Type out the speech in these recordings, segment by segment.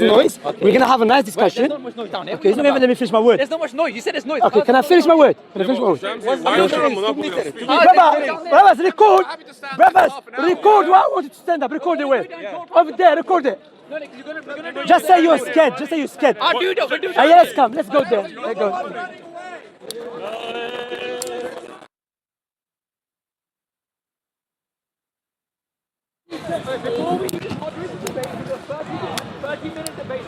noise. Okay. We're gonna have a nice discussion. There's not much noise down here. Okay, it's not even let me finish my word. There's not much noise. You said there's noise. Okay, can I finish my word? Can I finish my word? Brothers, record. Brothers, record. Why I want you to stand up? Record the word. Over there, record it. Just say you're scared. Just say you're scared. I'll do that. Yeah, let's come. Let's go there. Let's go. Before we do the moderate debate, it's a 30-minute debate.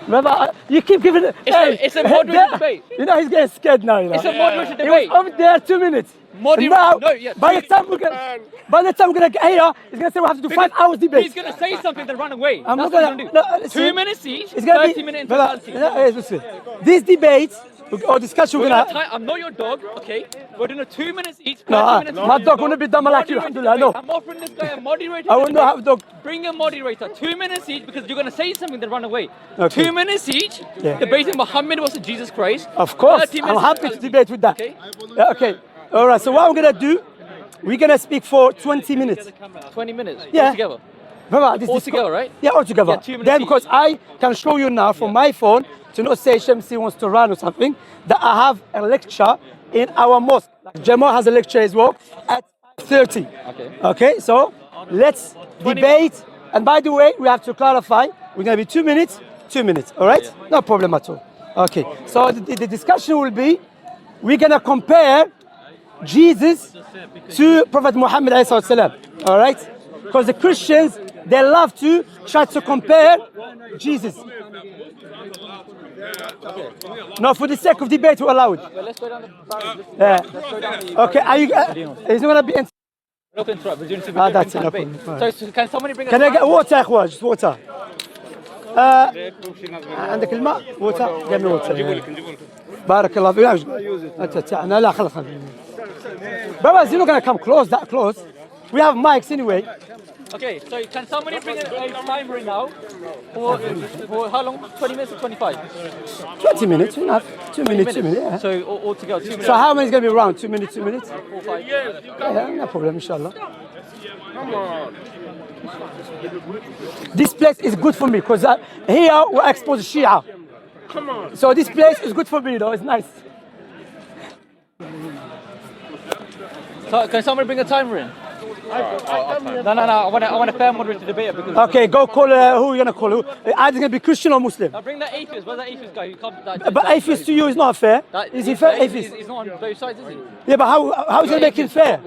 Brother, you keep giving it. It's a moderate debate. You know he's getting scared now. You know? It's a moderate He debate. was over there 2 minutes. Moderate. Now, No, yeah. by the time we're gonna get here, he's gonna say we have to do 5 hours debate. He's gonna say something then run away. I'm That's not what gonna he's no, gonna do. 2 minutes each. It's gonna 30-minute brother, intervality. listen. This debate or discussion we're gonna. I'm not your dog, okay? We're doing a 2 minutes each. No, minutes my dog wanna be dumb like you. Alhamdulillah, no. I'm offering this guy a moderator. I will not have a dog. Bring a moderator. 2 minutes each because you're gonna say something then run away. Okay. 2 minutes each. Yeah. Debating Muhammad versus Jesus Christ. Of course, 30 I'm minutes happy to intervality. debate with that. Okay. Yeah, okay. All right. So what I'm gonna do? We're gonna speak for 20 minutes. 20 minutes. Yeah. All together. Brother, All together, right? Yeah, all together. Yeah, 2 minutes Then each. because I can show you now from my phone to not say Shamsi wants to run or something, that I have a lecture in our mosque. Jamal has a lecture as well at 30. Okay. Okay, so let's debate. And by the way, we have to clarify, we're gonna be 2 minutes, 2 minutes, all right? No problem at all. Okay, so the discussion will be, we're gonna compare Jesus to Prophet Muhammad alayhi salam, all right? Because the Christians, they love to try to compare Jesus. No, for the sake of debate, we're allowed. Well, let's go down the barrel. Yeah. Let's go down the Okay, are you? It's not gonna be. Not to interrupt. We're doing some That's it. No debate. problem. So can somebody bring a Can I get time? water يا اخوان؟ Just water. عندك الماء؟ water؟ give me water. بارك الله فيك. أنا لا خلص. Brothers, you're not gonna come close, that close. We have mics anyway. Okay, so can somebody bring a timer in now? For how long? 20 minutes or 25? 20 minutes, enough. 2 minutes, 2 minutes. Yeah. So all together, 2 minutes. So how many is gonna be around? 2 minutes, 2 minutes? 4, 5. Yeah, no problem, inshallah. This place is good for me because here we expose Shia. So this place is good for me, though. It's nice. So can somebody bring a timer in? No. I want a fair moderated debate because. Okay, go call. Who are you gonna call? Who? Either gonna be Christian or Muslim. Now bring that atheist. Where's that atheist guy who comes? But atheist to you is not fair. Is he fair? Atheist. He's not on both sides, is he? Yeah, but how is it make it fair?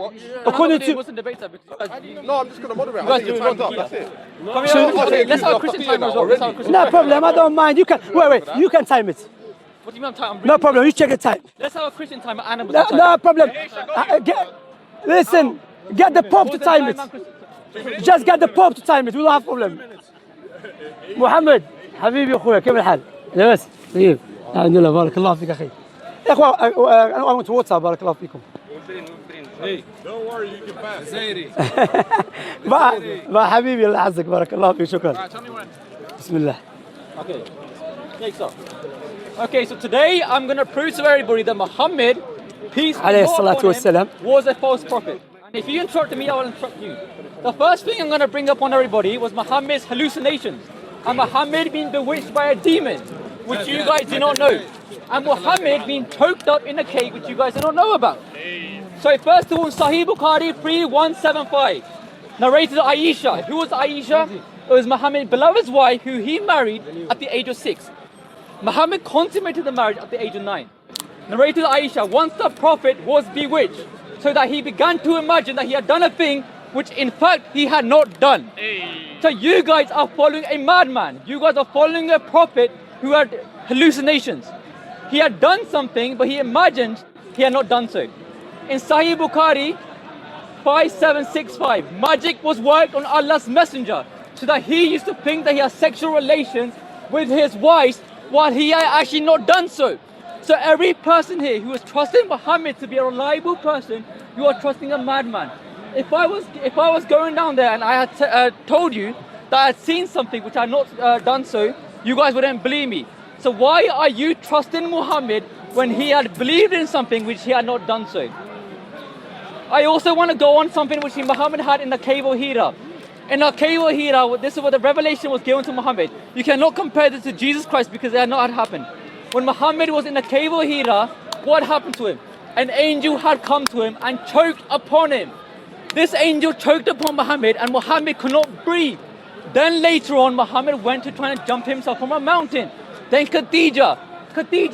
According to. Muslim debates that because No, I'm just going to moderate. you guys do it wrong. That's it. Okay, let's have a Christian timer as well. Let's have a Christian No timer. problem. I don't mind. You can. Wait. You can time it. What do you mean I'm time? No problem. You check the time. Let's have a Christian timer and a Muslim timer. No problem. Listen. Get the Pope to time it. Just get the Pope to time it. We don't have problem. محمد حبيبي اخويا كيف الحال؟ لاباس؟ طيب الحمد لله بارك الله فيك اخي. يا اخوان انا وانت واتساب بارك الله فيكم. Don't worry, you can pass. ما حبيبي الله يعزك بارك الله فيك شكرا. بسم الله. Okay. Next up. Okay, so today I'm going to prove to everybody that Muhammad, peace be عليه upon الصلاة him, was a false prophet. And if you interrupt me, I will interrupt you. The first thing I'm going to bring up on everybody was Muhammad's hallucinations. And Muhammad being bewitched by a demon, which you guys do not know. And Muhammad being choked up in a cave, which you guys do not know about. So first of all, Sahih Bukhari 3175. Narrated Aisha. Who was Aisha? It was Muhammad's beloved's wife who he married at the age of 6. Muhammad consummated the marriage at the age of 9. Narrated Aisha, once the Prophet was bewitched, so that he began to imagine that he had done a thing which in fact he had not done. So you guys are following a madman. You guys are following a prophet who had hallucinations. He had done something, but he imagined he had not done so. In Sahih Bukhari 5765, magic was worked on Allah's messenger, so that he used to think that he had sexual relations with his wives while he had actually not done so. So every person here who is trusting Muhammad to be a reliable person, you are trusting a madman. If I was going down there and I had told you that I had seen something which I had not done so, you guys wouldn't believe me. So why are you trusting Muhammad when he had believed in something which he had not done so? I also want to go on something which Muhammad had in the cave of Hira. In a cave of Hira, this is what the revelation was given to Muhammad. You cannot compare this to Jesus Christ because that had not happened. When Muhammad was in the cave of Hira, what happened to him? An angel had come to him and choked upon him. This angel choked upon Muhammad and Muhammad could not breathe. Then later on, Muhammad went to try and jump himself from a mountain. Then Khadija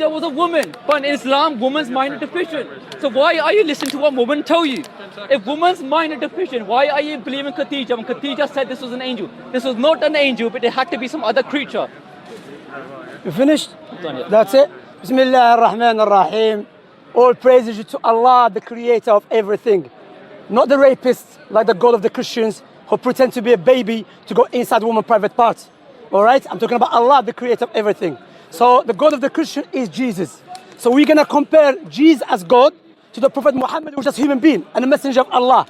was a woman, but in Islam, woman's mind is deficient. So why are you listening to what women tell you? If woman's mind is deficient, why are you believing Khadija when Khadija said this was an angel? This was not an angel, but it had to be some other creature. You finished? Done it. That's it. Bismillah ar-Rahman ar-Rahim. All praises to Allah, the creator of everything. Not the rapists, like the God of the Christians, who pretend to be a baby to go inside woman's private parts. All right? I'm talking about Allah, the creator of everything. So the God of the Christian is Jesus. So we're going to compare Jesus as God to the Prophet Muhammad, who was just a human being and a messenger of Allah.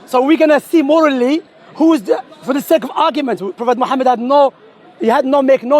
So we're going to see morally who is the, for the sake of argument, Prophet Muhammad had no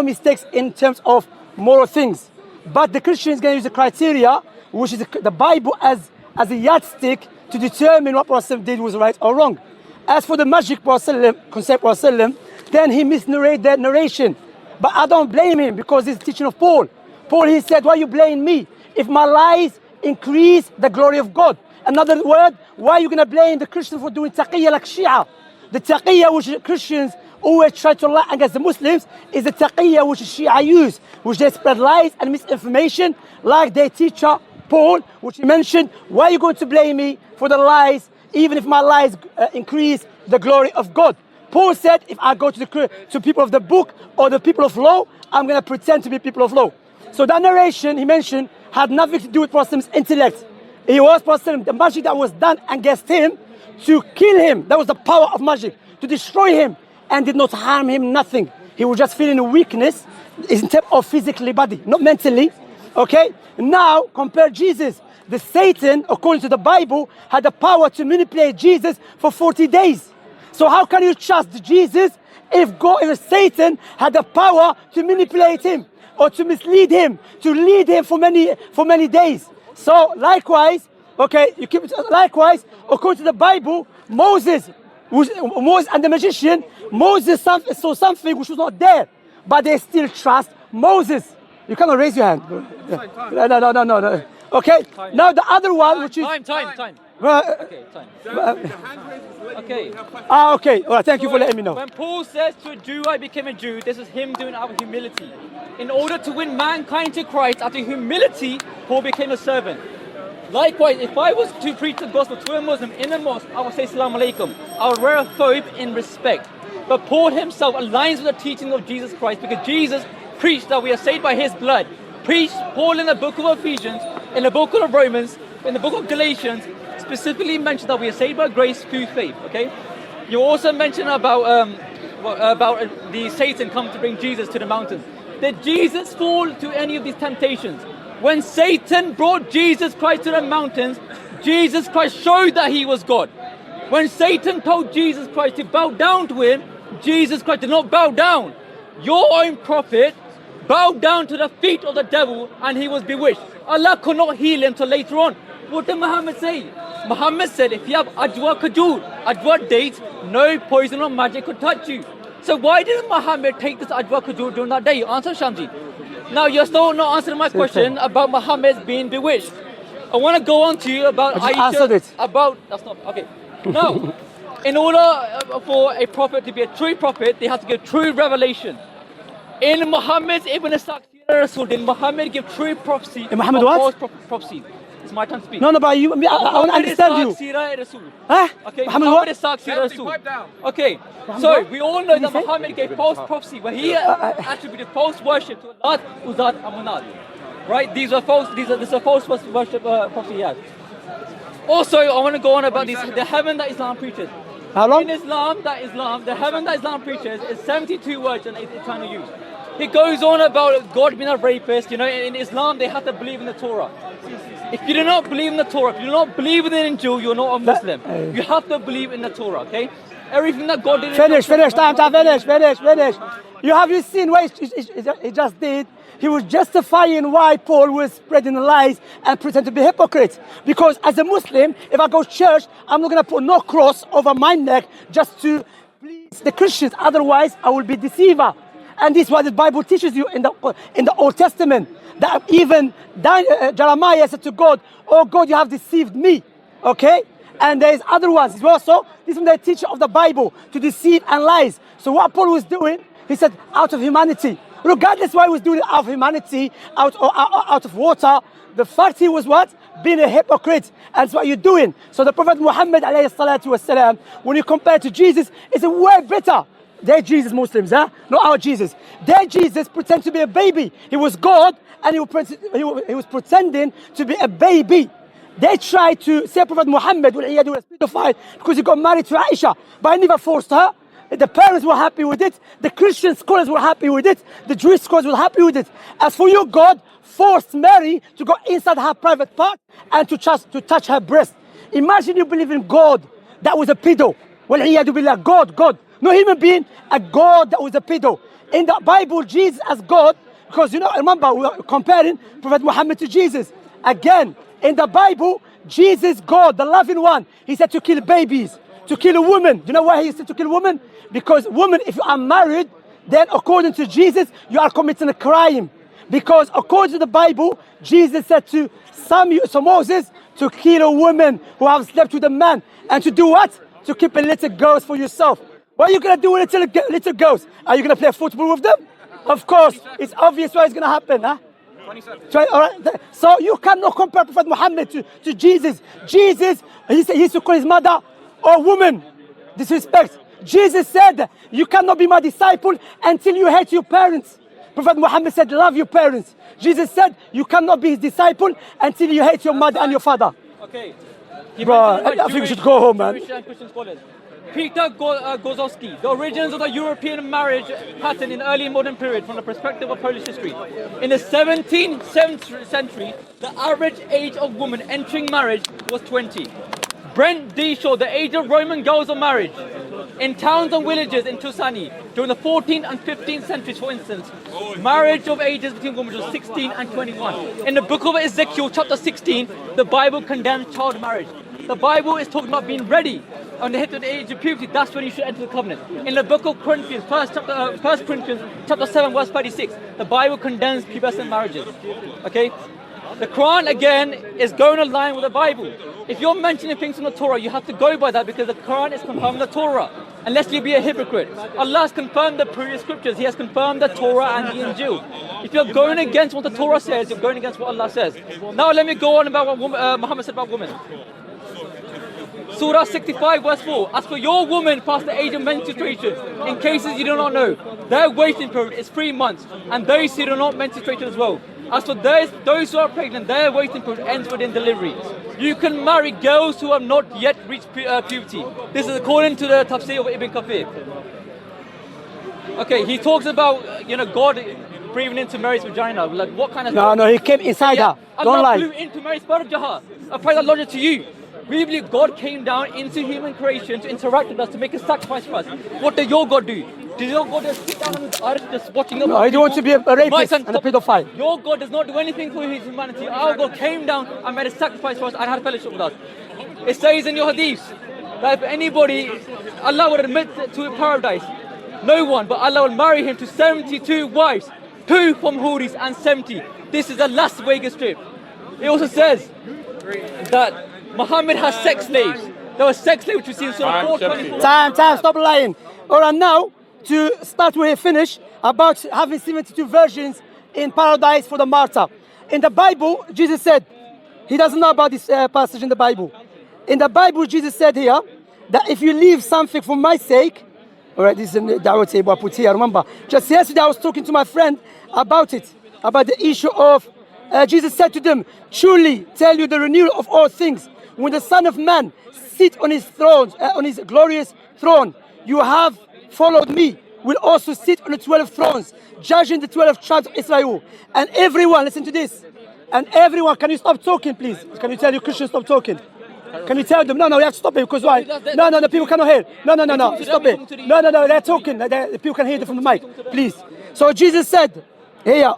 mistakes in terms of moral things. But the Christian is going to use the criteria, which is the Bible as a yardstick to determine what Prophet did was right or wrong. As for the magic Prophet, then he misnarrated that narration. But I don't blame him because he's teaching of Paul. Paul, he said, why you blame me if my lies increase the glory of God? Another word, why are you going to blame the Christians for doing taqiyya like Shia? The taqiyya which Christians always try to lie against the Muslims is the taqiyya which Shia use, which they spread lies and misinformation like their teacher Paul, which he mentioned. Why are you going to blame me for the lies, even if my lies increase the glory of God? Paul said, if I go to people of the book or the people of law, I'm going to pretend to be people of law. So that narration he mentioned had nothing to do with Prophet's intellect. He was Prophet, the magic that was done against him to kill him. That was the power of magic, to destroy him, and did not harm him, nothing. He was just feeling a weakness in terms of physically body, not mentally. Okay? Now, compare Jesus. The Satan, according to the Bible, had the power to manipulate Jesus for 40 days. So how can you trust Jesus if Satan had the power to manipulate him or to mislead him, to lead him for many days? So likewise, okay, likewise, according to the Bible, Moses and the magician, Moses saw something which was not there, but they still trust Moses. You cannot raise your hand. No. Okay, now the other one, which is... Time. Okay, time. Okay. Okay. All right, thank you for letting me know. When Paul says to a Jew, I became a Jew, this is him doing out of humility. In order to win mankind to Christ, out of humility, Paul became a servant. Likewise, if I was to preach the gospel to a Muslim in a mosque, I would say Salaam Alaikum. I would wear a thobe in respect. But Paul himself aligns with the teaching of Jesus Christ because Jesus preached that we are saved by his blood. Preached Paul in the book of Ephesians, in the book of Romans, in the book of Galatians, specifically mentioned that we are saved by grace through faith. Okay, you also mentioned about the Satan come to bring Jesus to the mountains. Did Jesus fall to any of these temptations? When Satan brought Jesus Christ to the mountains, Jesus Christ showed that he was God. When Satan told Jesus Christ to bow down to him, Jesus Christ did not bow down. Your own prophet bowed down to the feet of the devil and he was bewitched. Allah could not heal him till later on. What did Muhammad say? Muhammad said, if you have ajwa kajur, ajwa dates, no poison or magic could touch you. So why didn't Muhammad take this ajwa kajur during that day? Answer, Shamsi. Now you're still not answering my question about Muhammad being bewitched. I want to go on to you about answered it. That's not okay. Now, in order for a prophet to be a true prophet, they have to give true revelation. In Muhammad's Ibn Ishaq Sirah Rasul, did Muhammad give true prophecy? In Muhammad what? False prophecy. It's my turn to speak. No, but you, I want to understand you. Sirah Rasul. Huh? Okay, Muhammad what? Ishaq Sirah Rasul. Okay, so we all know that Muhammad gave false prophecy where he attributed false worship to Allah, Uzat, and Manat. Right? These are false. This is a false worship prophecy he has. Also, I want to go on about the heaven that Islam preaches. How long? In Islam, the heaven that Islam preaches is 72 words and it's trying to use. He goes on about God being a rapist. You know, in Islam, they have to believe in the Torah. If you do not believe in the Torah, if you do not believe in the Injil, you're not a Muslim. You have to believe in the Torah, okay? Everything that God did... Finish, finish. Have you seen what he just did? He was justifying why Paul was spreading lies and pretending to be a hypocrite. Because as a Muslim, if I go to church, I'm not going to put no cross over my neck just to please the Christians. Otherwise, I will be deceiver. And this is what the Bible teaches you in the Old Testament. That even Jeremiah said to God, "Oh God, you have deceived me." Okay? And there's other ones as well. So this is the teacher of the Bible to deceive and lies. So what Paul was doing, he said, out of humanity. Regardless why he was doing it out of humanity, out of water, the fact he was what? Being a hypocrite. And that's what you're doing. So the Prophet Muhammad alayhi salatu wasalam, when you compare to Jesus, is a way better. Their Jesus, Muslims, huh? Not our Jesus. Their Jesus pretended to be a baby. He was God, and he was pretending to be a baby. They tried to say Prophet Muhammad was pedophile because he got married to Aisha, but I never forced her. The parents were happy with it. The Christian scholars were happy with it. The Jewish scholars were happy with it. As for you, God forced Mary to go inside her private part and to touch her breast. Imagine you believe in God that was a pedo. Well, he had to be like God. No human being, a God that was a pedo. In the Bible, Jesus as God, because remember, we are comparing Prophet Muhammad to Jesus. Again, in the Bible, Jesus, God, the loving one, he said to kill babies, to kill a woman. Do you know why he said to kill a woman? Because women, if you are married, then according to Jesus, you are committing a crime. Because according to the Bible, Jesus said to Moses to kill a woman who have slept with a man. And to do what? To keep a little girls for yourself. What are you going to do with little girls? Are you going to play football with them? Of course. It's obvious what is going to happen. Huh? 20 seconds. All right. So you cannot compare Prophet Muhammad to Jesus. Jesus, he used to call his mother a woman. Disrespect. Jesus said, you cannot be my disciple until you hate your parents. Prophet Muhammad said, love your parents. Jesus said, you cannot be his disciple until you hate your mother and your father. Okay. Bro, I think we should go home, man. Jewish and Christian scholars. Peter Gozowski, the origins of the European marriage pattern in early modern period from the perspective of Polish history. In the 17th century, the average age of women entering marriage was 20. Brent D. Shaw, the age of Roman girls of marriage. In towns and villages in Tuscany, during the 14th and 15th centuries, for instance, marriage of ages between women was 16 and 21. In the book of Ezekiel, chapter 16, the Bible condemns child marriage. The Bible is talking about being ready on the hit of the age of puberty. That's when you should enter the covenant. In the book of Corinthians, 1 Corinthians chapter 7, verse 36, the Bible condemns pubescent marriages. Okay? The Quran, again, is going in line with the Bible. If you're mentioning things in the Torah, you have to go by that because the Quran is confirming the Torah. Unless you be a hypocrite. Allah has confirmed the previous scriptures. He has confirmed the Torah and the Injil. If you're going against what the Torah says, you're going against what Allah says. Now let me go on about what Muhammad said about women. Surah 65 verse 4. As for your woman past the age of menstruation, in cases you do not know, their waiting period is 3 months, and those who do not menstruate as well. As for those who are pregnant, their waiting period ends within delivery. You can marry girls who have not yet reached puberty. This is according to the Tafsir of Ibn Kathir. Okay, he talks about God breathing into Mary's vagina. Like what kind of? No, he came inside her. Don't Allah lie. blew into Mary's farjaha. I apply that logic to you. We believe God came down into human creation to interact with us, to make a sacrifice for us. What did your God do? Did your God just sit down on the earth just watching them? No, he wants to be a rapist and a pedophile. Your God does not do anything for his humanity. Our God came down and made a sacrifice for us and had fellowship with us. It says in your hadith that if anybody, Allah would admit to paradise, no one, but Allah will marry him to 72 wives, 2 from Houris and 70. This is the Las Vegas Strip. It also says that Muhammad has sex slaves. There were sex slaves which we see in Surah 424. Time, stop lying. All right, now, to start where he finished, about having 72 virgins in paradise for the martyr. In the Bible, Jesus said, he doesn't know about this passage in the Bible. In the Bible, Jesus said here, that if you leave something for my sake, all right, this is the da'wah table I put here, remember. Just yesterday I was talking to my friend about it, about the issue of, Jesus said to them, truly tell you the renewal of all things. When the Son of Man sit on his throne, on his glorious throne, you have followed me, will also sit on the 12 thrones, judging the 12 tribes of Israel. And everyone, listen to this, and everyone, can you stop talking, please? Can you tell your Christians stop talking? Can you tell them? No, you have to stop it, because why? No, the people cannot hear. No, stop it. No, they're talking. The people can hear them from the mic, please. So Jesus said, here,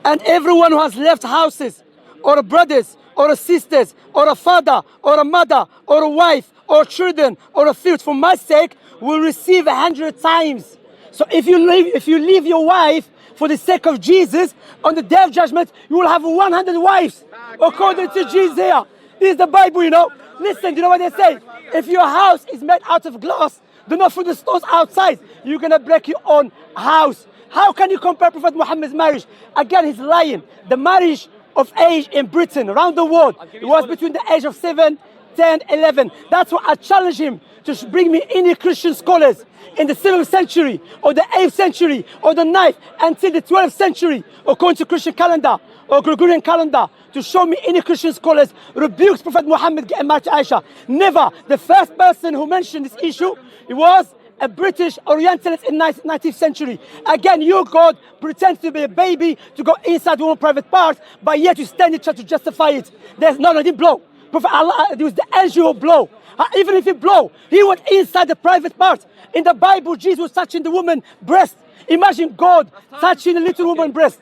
and everyone who has left houses, or brothers, or sisters, or a father, or a mother, or a wife, or children, or a field for my sake, will receive 100 times. So if you leave your wife for the sake of Jesus, on the day of judgment, you will have 100 wives, according to Jesus here. This is the Bible, you know. Listen, you know what they say? If your house is made out of glass, do not throw the stones outside. You're going to break your own house. How can you compare Prophet Muhammad's marriage? Again, he's lying. The marriage of age in Britain, around the world, it was between the age of 7, 10, 11. That's why I challenge him to bring me any Christian scholars in the 7th century or the 8th century or the 9th until the 12th century, according to Christian calendar or Gregorian calendar, to show me any Christian scholars rebukes Prophet Muhammad getting married to Aisha. Never. The first person who mentioned this issue, it was a British Orientalist in 19th century. Again, your God pretends to be a baby to go inside woman's private parts, but yet you stand and try to justify it. There's no, it didn't blow. Prophet Allah, it was the angel who blow. Even if he blow, he went inside the private part. In the Bible, Jesus was touching the woman's breast. Imagine God touching a little woman's breast.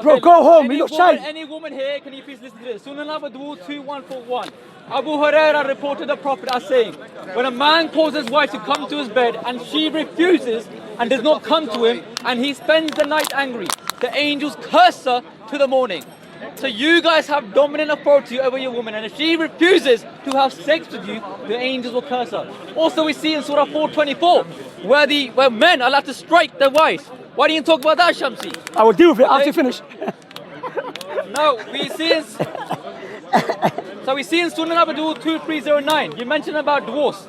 Bro, go home, you look shy. Any woman here, can you please listen to this? Sunan Abu Dawud 2141. Abu Huraira reported the Prophet as saying, when a man calls his wife to come to his bed and she refuses and does not come to him and he spends the night angry, the angels curse her to the morning. So you guys have dominant authority over your woman, and if she refuses to have sex with you, the angels will curse her. Also, we see in Surah 424 where men are allowed to strike their wives. Why don't you talk about that, Shamsi? I will deal with it after you finish. No, we see in Sunan Abu Dawud 2309, you mentioned about divorce.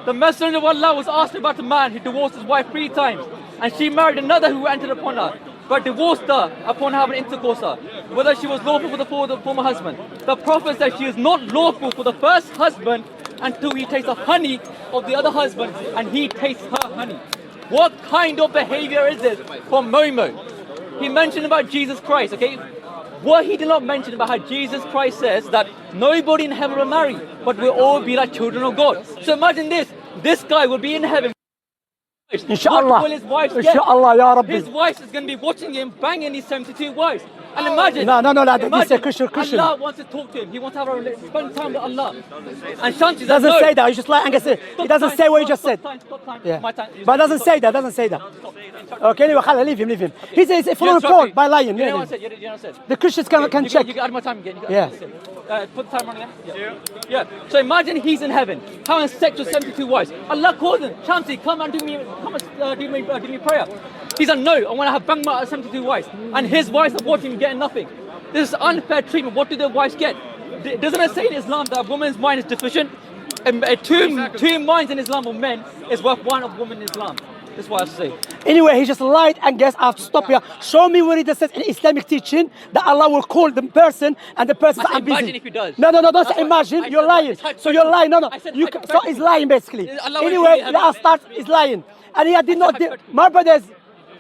The Messenger of Allah was asked about a man who divorced his wife 3 times, and she married another who entered upon her, but divorced her upon having intercourse her, whether she was lawful for the former husband. The Prophet said she is not lawful for the first husband until he tastes the honey of the other husband and he tastes her honey. What kind of behavior is this from Momo? He mentioned about Jesus Christ, okay? What he did not mention about how Jesus Christ says that nobody in heaven will marry, but we'll all be like children of God. So imagine this guy will be in heaven. Inshallah. What will his wife get? Inshallah, Ya Rabbi. His wife is going to be watching him banging these 72 wives. And imagine. No, this is a Christian. Allah wants to talk to him. He wants to have a spend time with Allah. And Shamsi doesn't say that. You just like and say. He doesn't say what you just said. Stop time. Yeah. My time. But doesn't say that. Okay, anyway, leave him. He's following call by lying. You know what I said? You know what I said? The Christians can check. You can add my time again. Yeah. Put the time on again. Yeah. So imagine he's in heaven, having sex with 72 wives. Allah calls him, Shamsi, come and do me prayer. He's like, no, I want to have bang my 72 wives. And his wives are watching him getting nothing. This is unfair treatment. What do their wives get? Doesn't it say in Islam that a woman's mind is deficient? Two minds in Islam of men is worth one of women in Islam. That's what I say. Anyway, he just lied and guess I have to stop here. Show me where it says in Islamic teaching that Allah will call the person and the person is busy. Imagine if he does. No, don't say imagine. You're lying. So you're lying. No. So he's lying basically. Anyway, let us start. He's lying. And he did not. My brothers,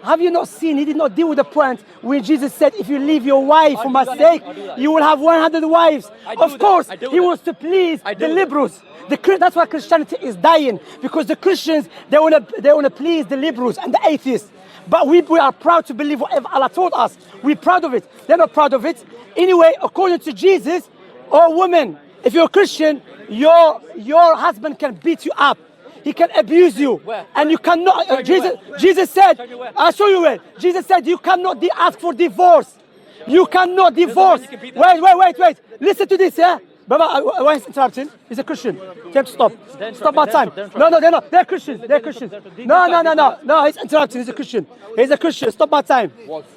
have you not seen? He did not deal with the point when Jesus said, if you leave your wife for my sake, you will have 100 wives. Of course, he wants to please the liberals. That's why Christianity is dying, because the Christians, they want to please the liberals and the atheists. But we are proud to believe whatever Allah told us. We're proud of it. They're not proud of it. Anyway, according to Jesus, or women, if you're a Christian, your husband can beat you up. He can abuse you. And you cannot, Jesus said, I'll show you where. Jesus said, you cannot ask for divorce. You cannot divorce. Wait. Listen to this, yeah? Baba, why is interrupting? He's a Christian. You have to stop. Stop my time. No, they're not. They're Christians. No, he's interrupting. He's a Christian. Stop my time.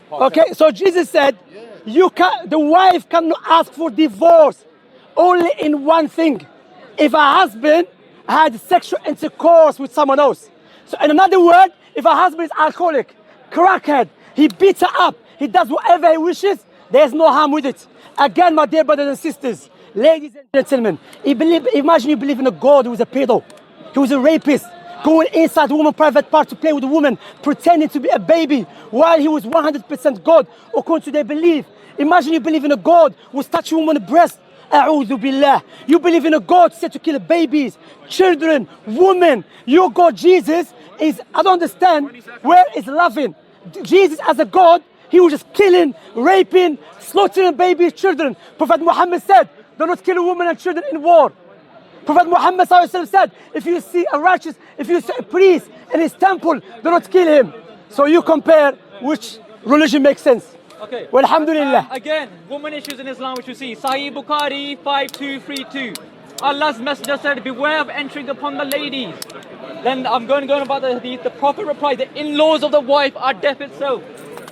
Okay, so Jesus said, the wife cannot ask for divorce only in one thing. If a husband had sexual intercourse with someone else. So in another word, if a husband is alcoholic, crackhead, he beats her up, he does whatever he wishes, there's no harm with it. Again, my dear brothers and sisters, ladies and gentlemen, imagine you believe in a God who is a pedo, who is a rapist, going inside a woman's private part to play with a woman, pretending to be a baby, while he was 100% God, according to their belief. Imagine you believe in a God who was touching a woman's breast. A'udhu billah. You believe in a God said to kill babies, children, women. Your God, Jesus, I don't understand, where is loving? Jesus as a God, he was just killing, raping, slaughtering babies, children. Prophet Muhammad said, do not kill women and children in war. Prophet Muhammad ﷺ said, if you see a priest in his temple, do not kill him. So you compare which religion makes sense. Okay. Well, alhamdulillah. Again, woman issues in Islam, which you see. Sahih Bukhari 5232. Allah's Messenger said, beware of entering upon the ladies. Then I'm going to go on about the hadith. The Prophet replied, the in-laws of the wife are death itself.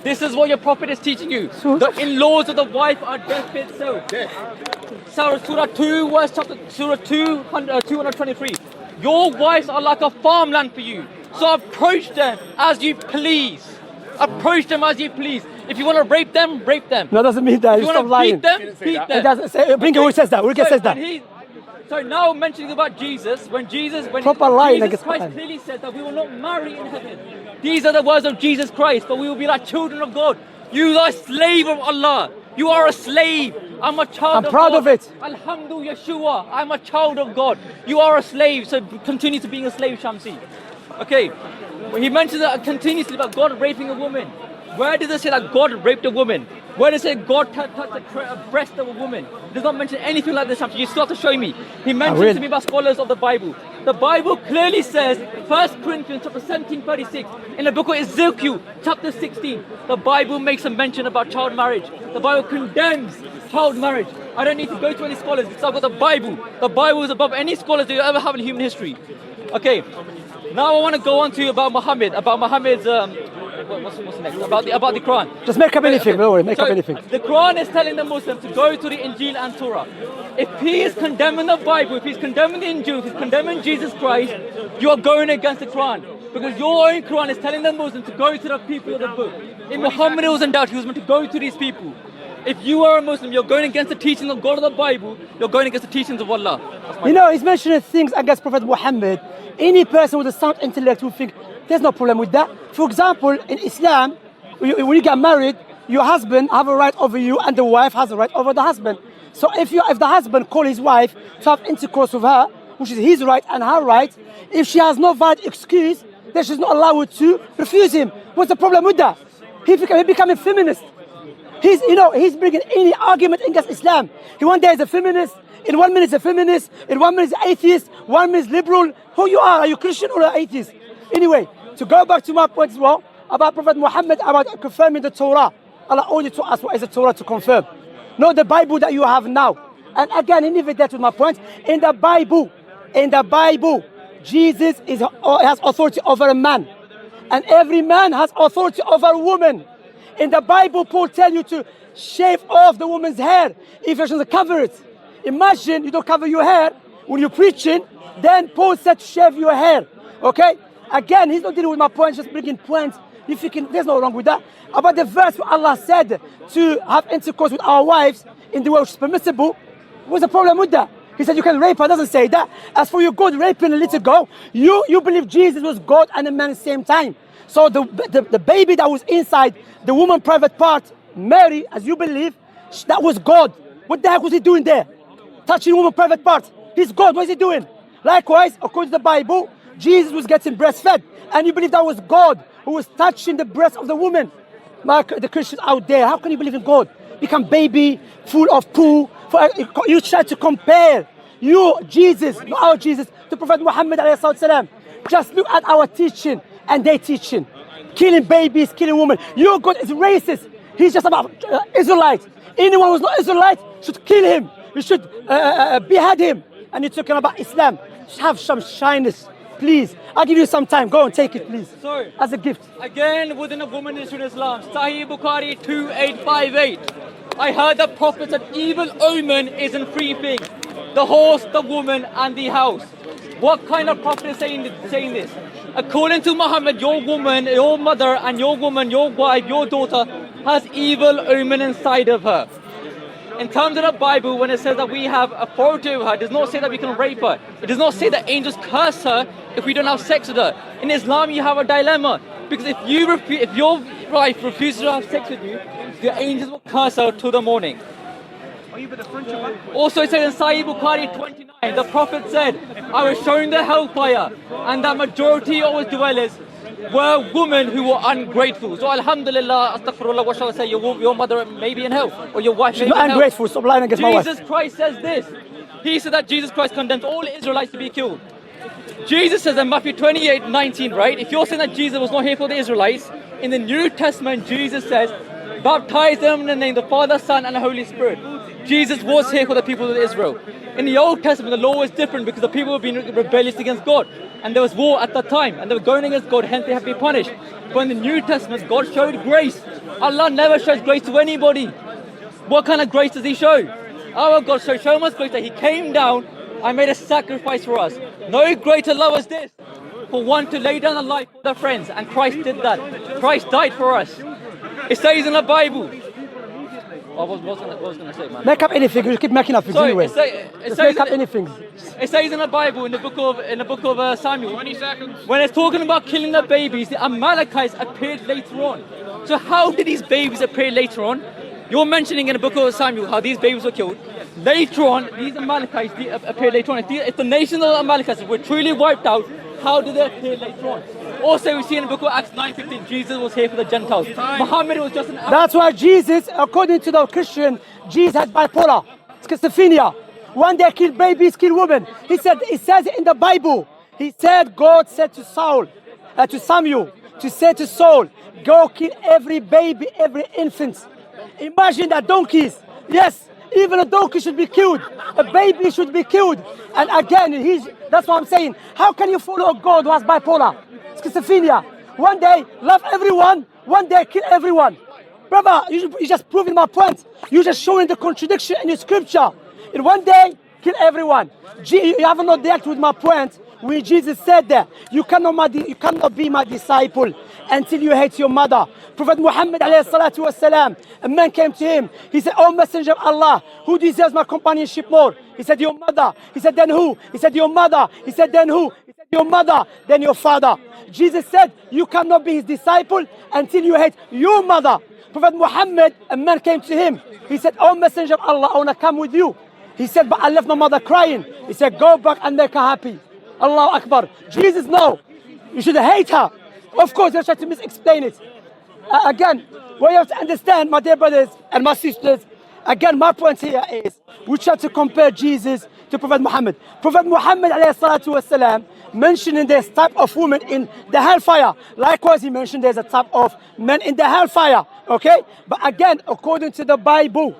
This is what your Prophet is teaching you. The in-laws of the wife are death itself. Surah 2, verse chapter, Surah 223. Your wives are like a farmland for you. So approach them as you please. Approach them as you please. If you want to rape them, rape them. No, doesn't mean that. If you want to beat them, beat them. It doesn't say, bring who says that. Who says that? So now mentioning about Jesus, when Jesus Christ clearly said that we will not marry in heaven. These are the words of Jesus Christ, but we will be like children of God. You are a slave of Allah. You are a slave. I'm a child of God. I'm proud of it. Alhamdulillah, Yeshua. I'm a child of God. You are a slave, so continue to being a slave, Shamsi. Okay, he mentions that continuously about God raping a woman. Where does it say that God raped a woman? Where does it say God touched the breast of a woman? It does not mention anything like this, Shamsi. You still have to show me. He mentions to me about scholars of the Bible. The Bible clearly says, 1 Corinthians chapter 17:36, in the book of Ezekiel chapter 16, the Bible makes a mention about child marriage. The Bible condemns child marriage. I don't need to go to any scholars because I've got the Bible. The Bible is above any scholars that you ever have in human history. Okay, now I want to go on to about Muhammad's what's next? About the Quran. Just make up anything, don't worry, make up anything. The Quran is telling the Muslims to go to the Injil and Torah. If he is condemning the Bible, if he's condemning the Injil, if he's condemning Jesus Christ, you are going against the Quran. Because your own Quran is telling the Muslims to go to the people of the book. If Muhammad was in doubt, he was meant to go to these people. If you are a Muslim, you're going against the teachings of God of the Bible, you're going against the teachings of Allah. You know, he's mentioning things against Prophet Muhammad. Any person with a sound intellect will think there's no problem with that. For example, in Islam, when you get married, your husband have a right over you and the wife has a right over the husband. So if the husband call his wife to have intercourse with her, which is his right and her right, if she has no valid excuse, then she's not allowed to refuse him. What's the problem with that? He become a feminist. He's bringing any argument against Islam. He one day is a feminist, in 1 minute is a feminist, in 1 minute is atheist, 1 minute is liberal. Who you are? Are you Christian or atheist? Anyway, to go back to my point as well, about Prophet Muhammad, about confirming the Torah. Allah only to us what is the Torah to confirm. Not the Bible that you have now. And again, he never that with my point. In the Bible, Jesus has authority over a man. And every man has authority over a woman. In the Bible, Paul tells you to shave off the woman's hair if you're supposed to cover it. Imagine you don't cover your hair when you're preaching, then Paul said to shave your hair. Okay? Again, he's not dealing with my points, just bringing points. If you can, there's no wrong with that. About the verse where Allah said to have intercourse with our wives in the way which is permissible, what's the problem with that? He said you can rape her, doesn't say that. As for your God raping a little girl, you believe Jesus was God and a man at the same time. So the baby that was inside the woman's private part, Mary, as you believe, that was God. What the heck was he doing there? Touching woman's private part. He's God, what is he doing? Likewise, according to the Bible, Jesus was getting breastfed. And you believe that was God who was touching the breast of the woman. Like the Christians out there, how can you believe in God? Become baby, full of poo. You try to compare Jesus, not our Jesus, to Prophet Muhammad ﷺ. Just look at our teaching and their teaching. Killing babies, killing women. Your God is racist. He's just about Israelites. Anyone who's not Israelite should kill him. You should behead him. And you're talking about Islam. Just have some shyness, please. I'll give you some time. Go and take it, please. Sorry. As a gift. Again, within a woman issue in Islam, Sahih Bukhari 2858. I heard the Prophet said evil omen is in three things: the horse, the woman, and the house. What kind of prophet is saying this? According to Muhammad, your woman, your mother, and your woman, your wife, your daughter has evil omen inside of her. In terms of the Bible, when it says that we have authority over her, it does not say that we can rape her. It does not say that angels curse her if we don't have sex with her. In Islam, you have a dilemma. Because if your wife refuses to have sex with you, the angels will curse her till the morning. Also, it says in Sahih Bukhari 29, the Prophet said, I was showing the hellfire, and the majority of its dwellers were women who were ungrateful. So alhamdulillah, astaghfirullah, what shall I say? Your mother may be in hell, or your wife may She's be in not hell. ungrateful. Stop lying against my wife. Jesus Christ says this. He said that Jesus Christ condemns all Israelites to be killed. Jesus says in Matthew 28:19, right? If you're saying that Jesus was not here for the Israelites, in the New Testament, Jesus says, baptize them in the name of the Father, Son, and the Holy Spirit. Jesus was here for the people of Israel. In the Old Testament, the law was different because the people were being rebellious against God. And there was war at that time. And they were going against God, hence they have to be punished. But in the New Testament, God showed grace. Allah never shows grace to anybody. What kind of grace does He show? Our God showed so much grace that He came down and made a sacrifice for us. No greater love was this, for one to lay down a life for their friends. And Christ did that. Christ died for us. It says in the Bible. What was I going to say, man? Make up anything. You keep making up things Sorry, anyway. it Just says make up anything. It says in the Bible, in the book of Samuel, 20 seconds. When it's talking about killing the babies, the Amalekites appeared later on. So how did these babies appear later on? You're mentioning in the book of Samuel how these babies were killed. Later on, these Amalekites appeared later on. If the nation of the Amalekites were truly wiped out, how did they appear later on? Also, we see in the book of Acts 9:15, Jesus was here for the Gentiles. Muhammad was just an... That's why Jesus, according to the Christian, Jesus had bipolar, schizophrenia. One day kill babies, kill women. It says in the Bible. He said, God said to Samuel, to say to Saul, go kill every baby, every infant. Imagine that donkeys. Yes, even a donkey should be killed. A baby should be killed. And again, that's what I'm saying. How can you follow a God who has bipolar, schizophrenia? One day, love everyone. One day, kill everyone. Brother, you just proving my point. You're just showing the contradiction in your scripture. In one day, kill everyone. You have not dealt with my point when Jesus said that you cannot be my disciple until you hate your mother. Prophet Muhammad alayhi salatu wasalam, a man came to him. He said, oh messenger of Allah, who deserves my companionship more? He said, your mother. He said, then who? He said, your mother. He said, then who? He said, your mother, then your father. Jesus said, you cannot be his disciple until you hate your mother. Prophet Muhammad, a man came to him. He said, oh messenger of Allah, I want to come with you. He said, but I left my mother crying. He said, go back and make her happy. Allahu Akbar. Jesus, no. You should hate her. Of course, you're trying to misexplain it. Again, what you have to understand, my dear brothers and my sisters, again, my point here is, we try to compare Jesus to Prophet Muhammad. Prophet Muhammad والسلام, mentioning this type of woman in the hellfire. Likewise, he mentioned there's a type of men in the hellfire. Okay? But again, according to the Bible,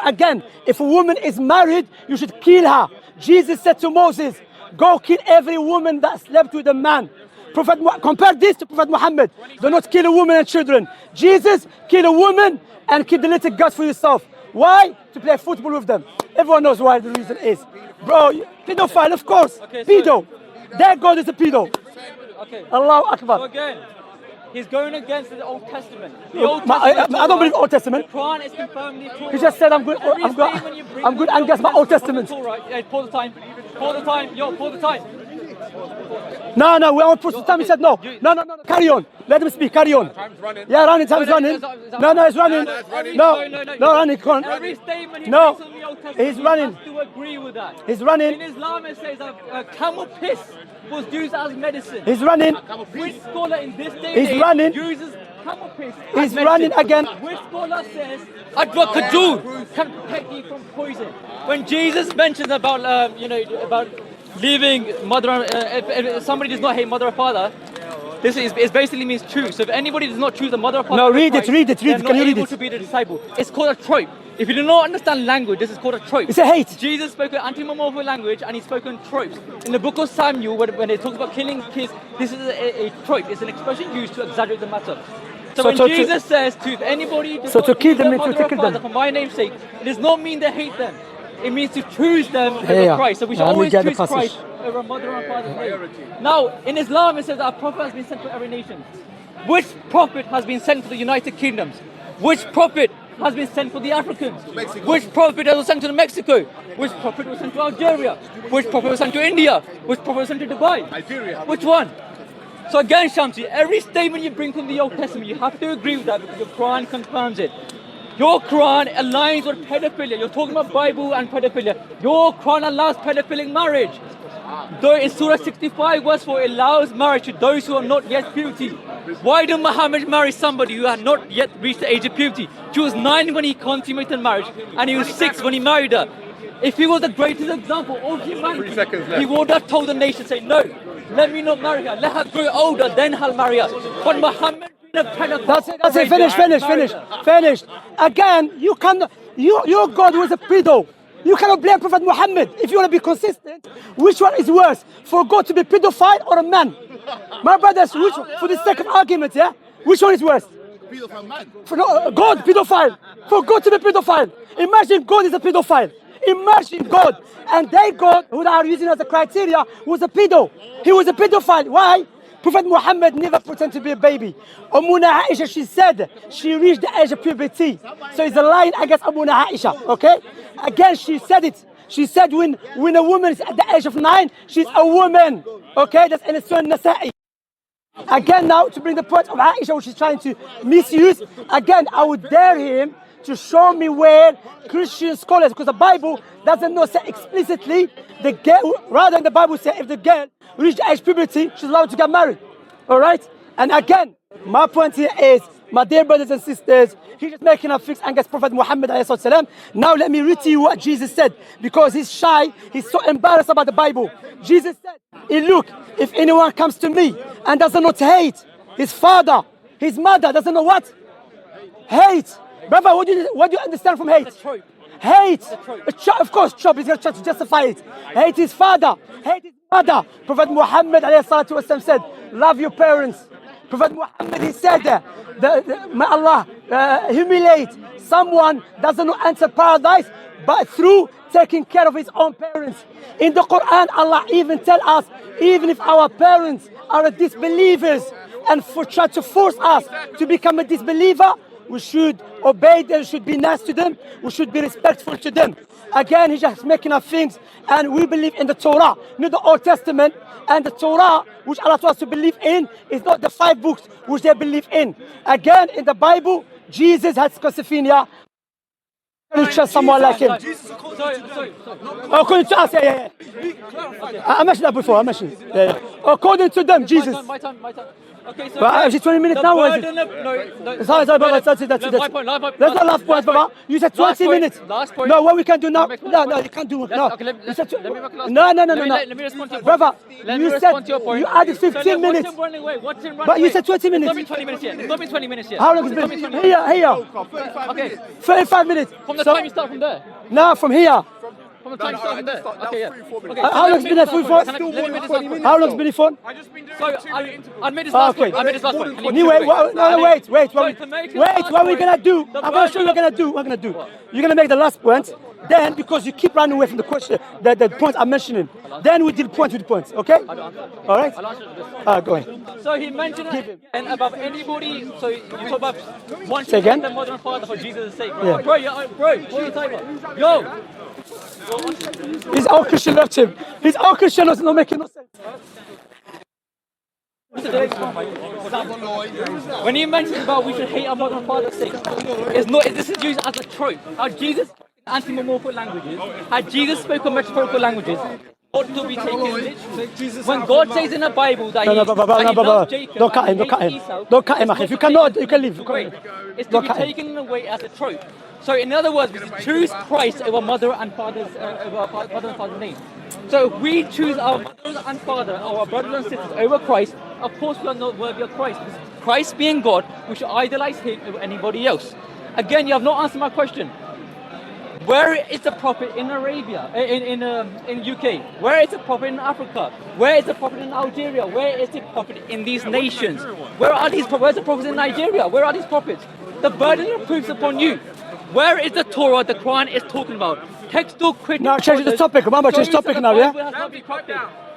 again, if a woman is married, you should kill her. Jesus said to Moses, go kill every woman that slept with a man. Compare this to Prophet Muhammad. Do not kill a woman and children. Jesus, kill a woman and keep the little girls for yourself. Why? To play football with them. Everyone knows why the reason is. Bro, pedophile, of course. Okay, pedo. Their God is a pedo. Okay. Allahu Akbar. So again, he's going against the Old Testament. I don't believe Old Testament. The Quran is confirming the Torah. He just said I'm good and guess my Old Testament. Yeah, pause the time. Pause the time. Yo, pause the time. No, we are on pause the time. He said no. No. Carry on. Let him speak. Carry on. Time's running. Yeah, time's running. No, it's running. No, running. Come on. Every statement he No, makes on the Old Testament, he's running. has to agree with that. He's running. In Islam, it says camel piss was used as medicine. He's running. Which scholar in this day He's and age running. uses camel piss as He's medicine? running again. Which scholar says Advocadoo can protect you from poison? When Jesus mentions about about leaving mother, if somebody does not hate mother or father, this basically means choose. So if anybody does not choose the mother or father, No, read it. Can you read able it? to be the disciple. It's called a trope. If you do not understand language, this is called a trope. It's a hate. Jesus spoke an anti-morphic language and he spoke in tropes. In the book of Samuel, when it talks about killing kids, this is a trope. It's an expression used to exaggerate the matter. So when Jesus says to if anybody does not to kill choose them their means to mother or kill father them. for my name's sake, it does not mean they hate them. It means to choose them over Yeah. Christ. So we should Let me always get the choose passage. Christ over a mother or father's name. Now, in Islam, it says that a prophet has been sent to every nation. Which prophet has been sent to the United Kingdoms? Which prophet has been sent for the Africans? Which prophet was sent to Mexico? Which prophet was sent to Algeria? Which prophet was sent to India? Which prophet was sent to Dubai? Nigeria. Which one? So again, Shamsi, every statement you bring from the Old Testament, you have to agree with that because the Quran confirms it. Your Quran aligns with pedophilia. You're talking about Bible and pedophilia. Your Quran allows pedophilic marriage. Though in Surah 65 verse 4 it allows marriage to those who are not yet puberty. Why did Muhammad marry somebody who had not yet reached the age of puberty? She was 9 when he consummated marriage and he was 6 when he married her. If he was the greatest example of humanity, he would have told the nation, say, no, let me not marry her. Let her grow older, then I'll marry her. But Muhammad being a pedophile... That's it, finished. Again, you cannot, your God was a pedo. You cannot blame Prophet Muhammad. If you want to be consistent, which one is worse? For God to be pedophile or a man? My brothers, for the sake of argument, yeah? Which one is worse? Pedophile man. God, pedophile. For God to be pedophile. Imagine God is a pedophile. Imagine God. And they God, who they are using as a criteria, was a pedo. He was a pedophile. Why? Prophet Muhammad never pretended to be a baby. Ummuna Aisha, she said she reached the age of puberty. So it's a line against Ummuna Aisha, okay? Again, she said it. She said when a woman is at the age of 9, she's a woman. Okay, that's in Sunan Nasa'i. Again, now to bring the point of Aisha, which she's trying to misuse. Again, I would dare him to show me where Christian scholars, because the Bible doesn't know say explicitly the girl, rather than the Bible say if the girl reached the age of puberty, she's allowed to get married. All right? And again, my point here is, my dear brothers and sisters, he's just making a fix against Prophet Muhammad ﷺ. Now let me read to you what Jesus said, because he's shy, he's so embarrassed about the Bible. Jesus said, hey, look, if anyone comes to me and does not hate his father, his mother, doesn't know what? Hate. Brother, what do you understand from hate? Hate. Of course, chop is going to try to justify it. Hate his father, hate his mother. Prophet Muhammad ﷺ said, love your parents. Prophet Muhammad, he said, may Allah humiliate someone doesn't enter paradise but through taking care of his own parents. In the Quran, Allah even tell us, even if our parents are disbelievers and try to force us to become a disbeliever, we should obey them, we should be nice to them, we should be respectful to them. Again, he's just making up things, and we believe in the Torah, not the Old Testament. And the Torah, which Allah told us to believe in, is not the 5 books which they believe in. Again, in the Bible, Jesus had schizophrenia. Can you trust someone like him? Sorry. According to us, yeah. I mentioned that before, Yeah. According to them, Jesus. My time. Okay, so But is it 20 minutes now? Or is it? No. Sorry, brother, that's it. My point. That's the last point, brother. You said 20 minutes. Last point. No, what we can do now? No, No, you can't do it. No. Okay, let me make a last No. Let me respond to your point. Brother, Let me you respond said to your point. you added 15 minutes. What's him running away? But you said 20 minutes. It's not been 20 minutes yet. It's not been 20 minutes yet. How long has it been? Here. Okay. 35 minutes. From the time you start from there. No, from here. From the time you start from there. Okay, yeah. Okay. How long's been there for? Let me make this last point. How long's been it for? So I made this last point. Anyway, wait. What are we gonna do? I'm gonna show you what we're gonna do. You're gonna make the last point. Then, because you keep running away from the question, the point I'm mentioning, then we deal point with points. Okay? All right. Go ahead. So he mentioned it and about anybody. So you talk about one Say again? the mother and father for Jesus' sake, bro. Yeah. Bro, what are you talking about? Yo. He's all Christian left him. He's all Christian doesn't not making no sense. When he mentions about we should hate our mother and father's sake, it's not. This is used as a trope. How Jesus anthropomorphic languages, how Jesus spoke of metaphorical languages, ought to be taken literally. When God says in the Bible that he loves Jacob, don't cut him. Don't cut him. If you cannot, you can leave. It's to be taken away as a trope. So in other words, we choose Christ over mother and father's name. So if we choose our mother and father, or our brothers and sisters over Christ, of course we are not worthy of Christ. Because Christ being God, we should idolize him over anybody else. Again, you have not answered my question. Where is the prophet in Arabia, in UK? Where is the prophet in Africa? Where is the prophet in Algeria? Where is the prophet in these nations? Where are these prophets? Where's the prophets in Nigeria? Where are these prophets? The burden of proofs upon you. Where is the Torah the Quran is talking about? Textual critical. Now change the topic. Remember, change the topic now, yeah?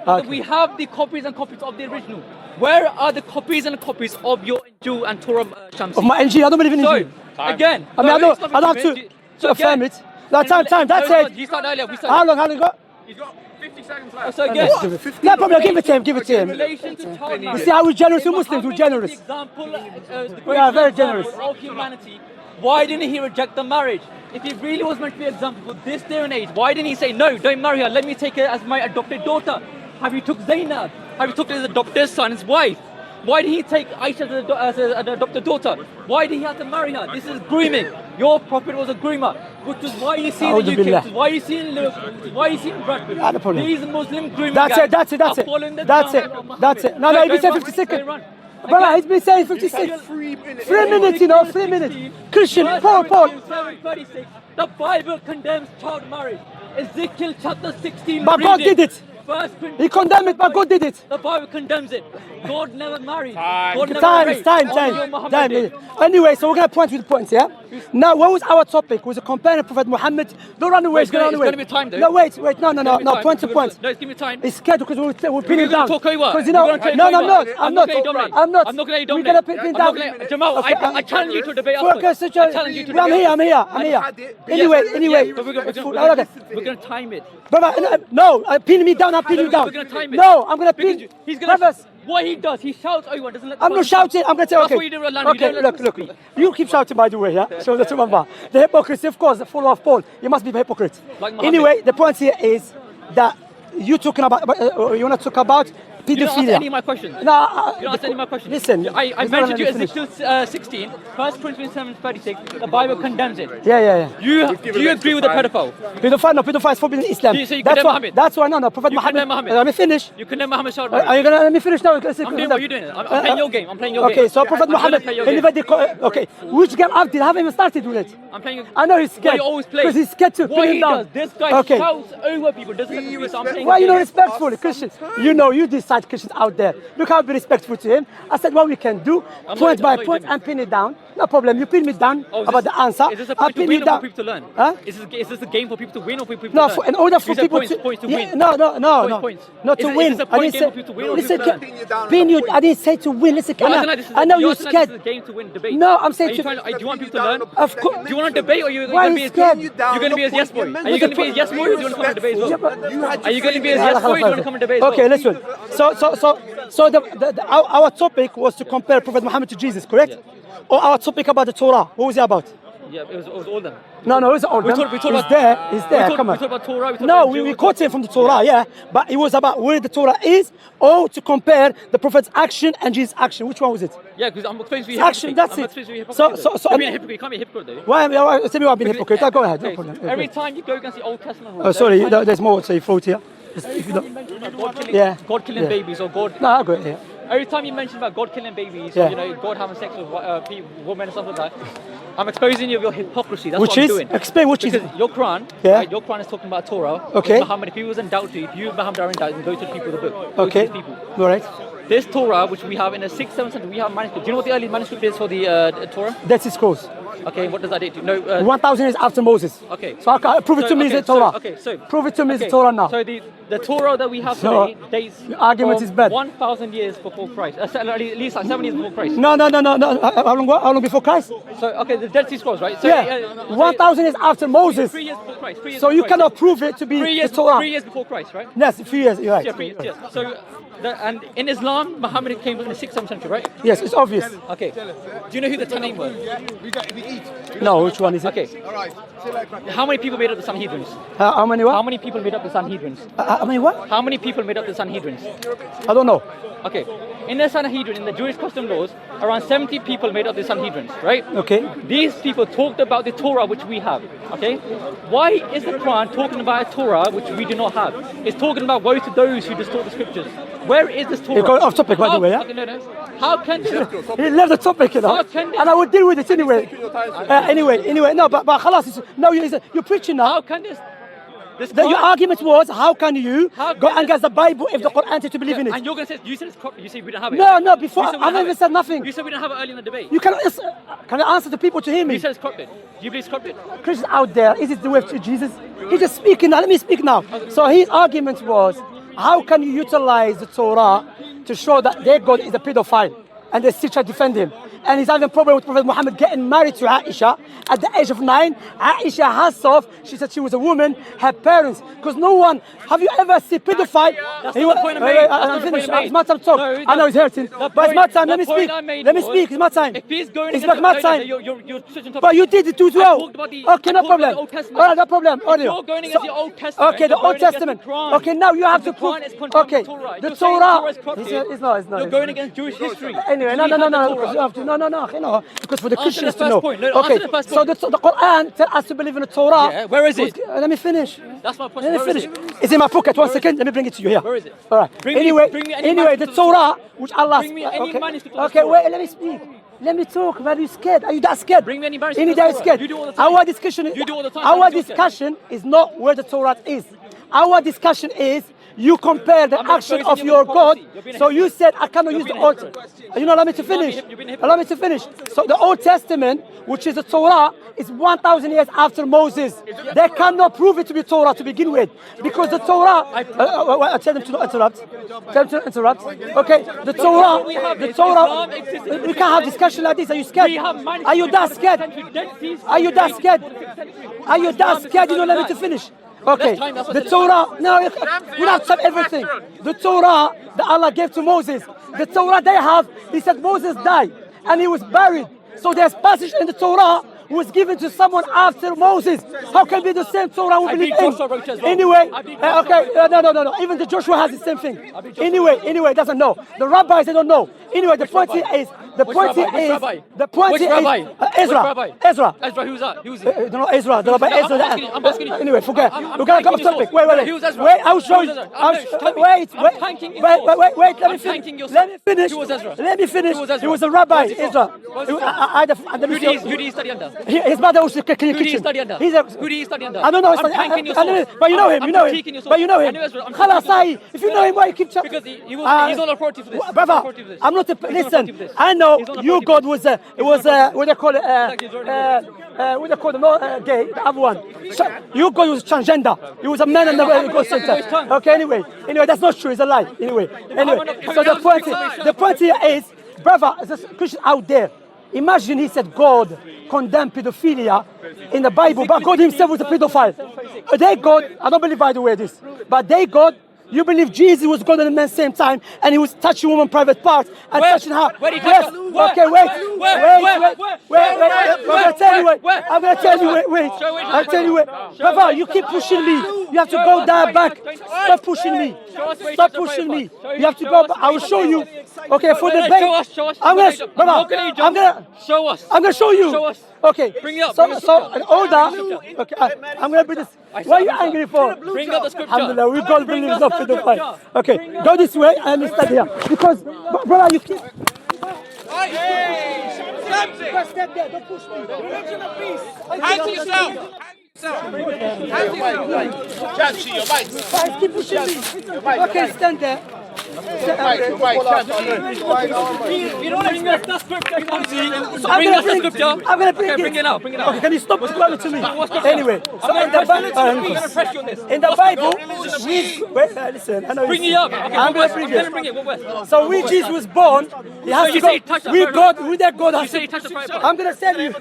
Okay. We have the copies and copies of the original. Where are the copies and copies of your Injil and Torah, Shamsi? Of my NG, I don't believe in NG. Again, I don't have to affirm it. No, time, that's it. You started earlier. How long you got? He's got 50 seconds left. So again, no problem, give it to him. in relation to child You marriage, see how we're generous, we're Muslims, we're generous. The example, We are very generous. of humanity. Why didn't he reject the marriage? If he really was meant to be an example for this day and age, why didn't he say, no, don't marry her, let me take her as my adopted daughter? Have you took Zainab? Have you took her as adopted son's wife? Why did he take Aisha as an adopted daughter? Why did he have to marry her? This is grooming. Your prophet was a groomer, which is why you see in the UK, which is why you see in Liverpool, which is why you see in Bradford. These Muslim grooming That's it, that's it, that's it. That's it. No, he's been saying 50 seconds. Brother, he's been saying 56. 3 minutes, you know, 3 minutes. Christian, Paul. 7:36, the Bible condemns child marriage. Ezekiel chapter 16. But God did it. He condemned it, but God did it. The Bible condemns it. God never married. Time. Anyway, so we're going to point with points, yeah? Now, what was our topic? Was comparing Prophet Muhammad. Don't run away. It's going to be time, though. No, wait. No, point to point. No, give me time. He's scared because we're pinning down. Talk over. Because, you know, no, I'm not. I'm not going to We're dominate. going to pin down. Jamal, I challenge you to debate. Focus. I'm here. Anyway. We're going to time it. Brother, no, pin me down. I'm pinning you down. We're going to time it. No, I'm going to pin. He's going to. What he does, he shouts over and doesn't let the I'm not shouting. I'm going to say, That's okay. what you do with London. Okay, You don't let look. You keep shouting, by the way, yeah? So that's remember. The hypocrisy, of course, the follower of Paul. You must be a hypocrite. Like Muhammad. Anyway, the point here is that you talking about, you want to talk about pedophilia. You don't answer any of my questions. No, you don't answer any of my questions. Listen. I mentioned you Ezekiel 16, 1 Corinthians 7:36. The Bible condemns it. Yeah. Do you agree with the pedophile? Pedophile is forbidden in Islam. So you condemn Muhammad? That's why, no, Prophet You condemn Muhammad. Muhammad? Let me finish. You condemn Muhammad child Are marriage. you gonna let me finish now? I'm doing what you're doing. I'm playing your game. I'm playing your game. Okay, so Prophet Muhammad. play your game. Okay, which game after? I haven't even started with it. I'm playing. I know he's scared. What you always play. Because he's scared to What pin he him down. does, this guy Okay. shouts over people. Doesn't let me. So I'm playing. Why you your not game. respectful, Christians? You know, you decide Christians out there. Look how be respectful to him. I said what we can do, point by point, and pin it down. No problem. You pin me down about the answer. Is this a I'll point to pin win you or for down. people to learn? Huh? Is this a game for people to win or for people No, to learn? in order for You said people points to yeah, win. No. Points. Not to Is win. this a point game for people to win or Listen, people to learn? pin you. I didn't say to win. Listen, I know you're scared. This is a game to win debate. No, I'm saying do you want people to learn? Of course. Do you want to debate or you're Why going to are be you as scared? you're going to be as yes boy? Are you going to be as yes boy or do you want to come and debate as well? Are you going to be as yes boy or do you want to come and debate as well? Okay, listen. So our topic was to compare Prophet Muhammad to Jesus, correct? Yeah. Or our topic about the Torah. What was it about? Yeah, it was all them. No, it's all We them. talked He's about- there. Come on. We talked about Torah. We talked No, about we Jews. quoted from the Torah, yeah. But it was about where the Torah is, or to compare the Prophet's action and Jesus' action. Which one was it? Yeah, because I'm supposed to be Action, hypocrite. that's I'm it. not supposed to be So- hypocrite. so- You're being a hypocrite. You can't be a hypocrite though. Why? Tell me why I've been hypocrite. Go ahead. No Okay, problem. every time you go against the Old Testament rules. Oh, sorry. every time There's more to say float here. If you don't. God killing babies or God. No, I'll go here. Every time you mention about God killing babies, Yeah. you know, God having sex with women and stuff like that, I'm exposing you of your hypocrisy. That's Which what I'm is? doing. Explain which is. Because your Quran, Yeah. right, your Quran is talking about Torah. Okay. Muhammad, if he was in doubt to you, if you Muhammad are in doubt, then go to the people of the book. Go to Okay. these people. All right. This Torah, which we have in the 6th, 7th century, we have manuscript. Do you know what the early manuscript is for the Torah? That's his cause. Okay, what does that do? No. 1,000 years after Moses. Okay. So prove it to me is the Torah. So Prove it to me is the Torah now. So the Torah that we have So, today dates your argument from is bad. 1,000 years before Christ. At least like 7 years before Christ. No. How long before Christ? So okay, the Dead Sea Scrolls, right? So, Yeah. 1,000 years after Moses. 3 years before Christ. 3 years So you before Christ. cannot prove it to be 3 years, the Torah. 3 years before Christ, right? Yes, 3 years. You're right. Yeah, 3 years. Yes. So, and in Islam, Muhammad came in the 6th, 7th century, right? Yes, it's obvious. Okay. Do you know who the Tanaim were? No, which one is it? Okay. How many people made up the Sanhedrins? How many what? How many people made up the Sanhedrins? How many what? How many people made up the Sanhedrins? I don't know. Okay. In the Sanhedrin, in the Jewish custom laws, around 70 people made up the Sanhedrins, right? Okay. These people talked about the Torah which we have, okay? Why is the Quran talking about a Torah which we do not have? It's talking about woe to those who distort the scriptures. Where is this Torah? It got off topic, by the way, yeah? Okay, no. How can this... He left the topic, you know. How can this- And I will deal with it anyway. Anyway. No, but khalas, no, you're preaching now. How can this... Your argument was, how can you How go can against the Bible if the Quran says to believe in it? And you're going to say... You said it's corrupt. You say we don't have it. No, before, You said we I don't haven't have even it. said nothing. You said we don't have it early in the debate. You can I answer the people to hear me? You said it's corrupted. Do you believe it's corrupted? Christians out there, is it the way to Jesus? He's just speaking now. Let me speak now. So his argument was, how can you utilize the Torah to show that their God is a pedophile and they still try to defend him? and he's having a problem with Prophet Muhammad getting married to Aisha at the age of 9. Aisha herself, she said she was a woman, her parents, because no one, have you ever seen pedophile? That's not the point I made. I'm finished. It's my time to talk. I know it's hurting, but it's my time. Let me speak. Let me speak. It's my time. If he's going It's against my time. you're switching topics. But you did it too well. talked about the- Okay, I no talked about problem. the Old Testament. All right, no problem. You're going against the Old Testament. Okay, the You're Old going against Testament. the Quran. Okay, now you have to The prove. Quran is contrary Okay, to Torah. the You're saying Torah. Torah is corrupted. It's not. You're going against Jewish history. Anyway, no, because you have to. No. Because for the Answer Christians the to first know. point. No, Okay, answer the first so point. the Quran tells us to believe in the Torah. Yeah, where is it? Let me finish. That's my point. Let me Where is finish. it? It's in my pocket. 1 second. Let me bring it to you here. Where is it? All right. Bring me Anyway, any the manuscript of the Torah, which Allah. Bring me any manuscript of the Okay, Torah. wait. Let me speak. Let me talk. Man, are you scared? Are you that scared? Bring me any manuscript Any of the that is Torah. scared. You do all the time. Our discussion. You do all the time. Our Don't be scared. discussion is not where the Torah is. Our discussion is you compare the I'm action exposing of you your with God. policy. You're being a So you hypocrite. said I cannot You're use the being a Old. hypocrite. You know, allow me to finish. You're being a hypocrite. Allow me to finish. So the Old Testament, which is the Torah, is 1,000 years after Moses. They cannot prove it to be Torah to begin with, because the Torah. I tell them to not interrupt. Tell them to not interrupt. Okay, the Torah. We can't have discussion like this. Are you scared? Are you that scared? Are you that scared? Are you that scared? You don't let me to finish. Okay, the Torah, no, we don't have to have everything. The Torah that Allah gave to Moses, the Torah they have, he said Moses died and he was buried. So there's passage in the Torah was given to someone after Moses. How can it be the same Torah we believe in? Anyway, okay, no. Even the Joshua has the same thing. Anyway, doesn't know. The rabbis, they don't know. Anyway, the point is, Ezra. Ezra, who's that? Who's he? You don't know Ezra, the rabbi Ezra. I'm asking you. Anyway, forget. I'm We're gonna go off thanking topic. your Wait. source. Who's Ezra? Wait, I'll show Who's you. Ezra? I'm thanking your Wait. source. Let me I'm finish. thanking your Let me source. finish. Who was Ezra? Let me finish. Who was Ezra? He was a rabbi, Where's he from? Ezra. Where's he from? Who did he study under? His mother was the Who kitchen. did he study under? He's a. Who did he study under? I don't know. I'm thanking your source. But you know him. I'm You know critiquing him. your source. But you know I him. know Ezra. I'm Khalas, critiquing if you know him, why you keep chatting? because he's not authority for this. He's not Brother, authority for this. I'm not a. He's not authority Listen, for this. I know He's not you. authority God for was. this. It was. What they call it? Like he's already What they call it? Not gay. The other one. You God was transgender. He was a man in the God center. Okay. Anyway, that's not true. It's a lie. Anyway. So the point here is, brother, there's a Christian out there. Imagine he said God condemned pedophilia in the Bible, but God himself was a pedophile. They God, I don't believe by the way this, but they God, you believe Jesus was God at the same time and he was touching woman's private parts and touching her. Where did he Yes. touch her? Okay, wait. I'm gonna tell you, wait. I'll tell you, brother, you keep pushing me. You have to go down back. Stop pushing me. Stop pushing me. You have to go back. I will show you. Okay, for the debate. Show us. I'm gonna Show us. I'm gonna show you. Show us. Okay. Bring it up. So an older. Okay, I'm gonna bring this. What are you angry for? Bring up the scripture. Alhamdulillah, we God believes not pedophile. Okay, go this way and we stand here. Because, brother, you keep. Hey! Shamsi! Step there, don't push me. Religion of peace. Hand to yourself! Hand to yourself! Shamsi, your mic. Guys, keep pushing me. Okay, stand there. Your mic, Shamsi. You don't bring us the scripture, Shamsi. I'm Bring gonna us the scripture. I'm gonna bring Okay, it. bring it out. Bring it out. Okay, can you stop squaring to me? scripture? Anyway, so in the I'm gonna press you on this. in the Bible, listen, I know Bring you it up. Okay, I'm what gonna verse? bring I'm gonna it. bring it. What verse? So when Jesus was born, he has you to say he touched go. the We private God, with that God You has say he to. touched the private part. I'm gonna tell you.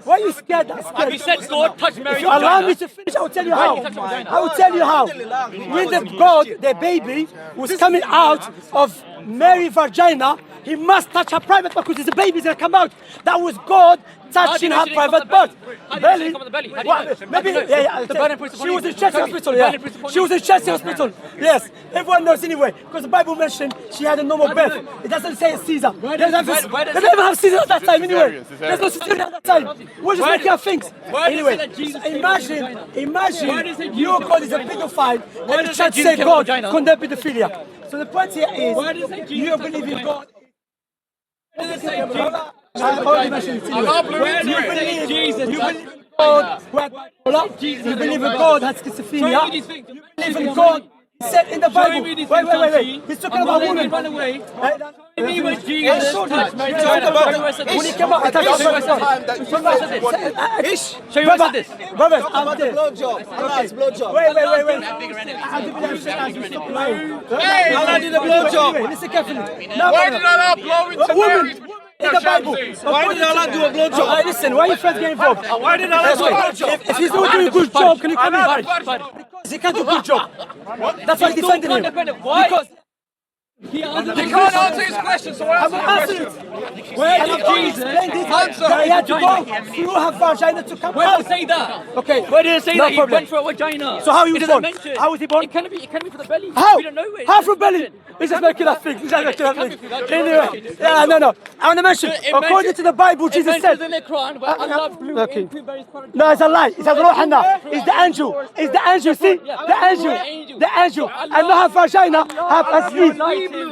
Why are you scared? I'm Have you scared. said God touched Mary's If you allow me vagina? to finish, I will tell you Why how. did you touch her vagina? I will tell you how. When the God, the baby, was coming out of Mary's vagina, he must touch her private part because the baby's gonna come out. That was God touching her private part. How did it come on the belly? How do you know? Maybe, How do you know? The burning she was in principle. Chelsea Hospital, The burning yeah. principle. She was in Chelsea Hospital, yes. Everyone knows anyway, because the Bible mentioned she had a normal birth. It doesn't say Caesar. They don't even have Caesar at that time anyway. There's no Caesar at that time. We're just making up things. Anyway, imagine your God is a pedophile and the church say God condemn pedophilia. So the point here is, you believe in God. I already mentioned it anyway. You believe God, you believe in God has schizophrenia. You believe in God. He said in the Bible. Wait. He's talking about women. Me when Jesus touched Mary's vagina. When he came out, I touched Show you where this. Brothers, I'm there. Allah's blowjob. Wait. Hey! Allah did a blowjob. Listen carefully. Why did Allah blow into Mary's... In the Bible. Why did Allah do a blowjob? Alright, listen, why are your friends getting involved? Why did Allah do a blowjob? If he's not doing a good job, can you come in? Pardon. He can't do a good job. That's why he's He's not defending him. independent. Why? Because He answered You can't answer his question, so I'm answer the answering question. it. Where And did I've already Jesus explained it. answer? That he had to go through her vagina to come Where out. did it say that? Okay. Where did it say No that he problem. went for a vagina? So how he It was doesn't born? mention. How was he born? It can be for the belly. How? We don't know it. How It from doesn't belly? mention. He's just making that thing. He's just making that It can thing. be for that. Anyway, yeah, no. I want to mention, It according mentions- to the Bible, It Jesus mentions said. in the Quran, but Allah blew Okay. into various paradise. No, it's a lie. It says Ruhana. It's the angel. It's the angel. See? The angel. The angel. And not her vagina, have a sleeve.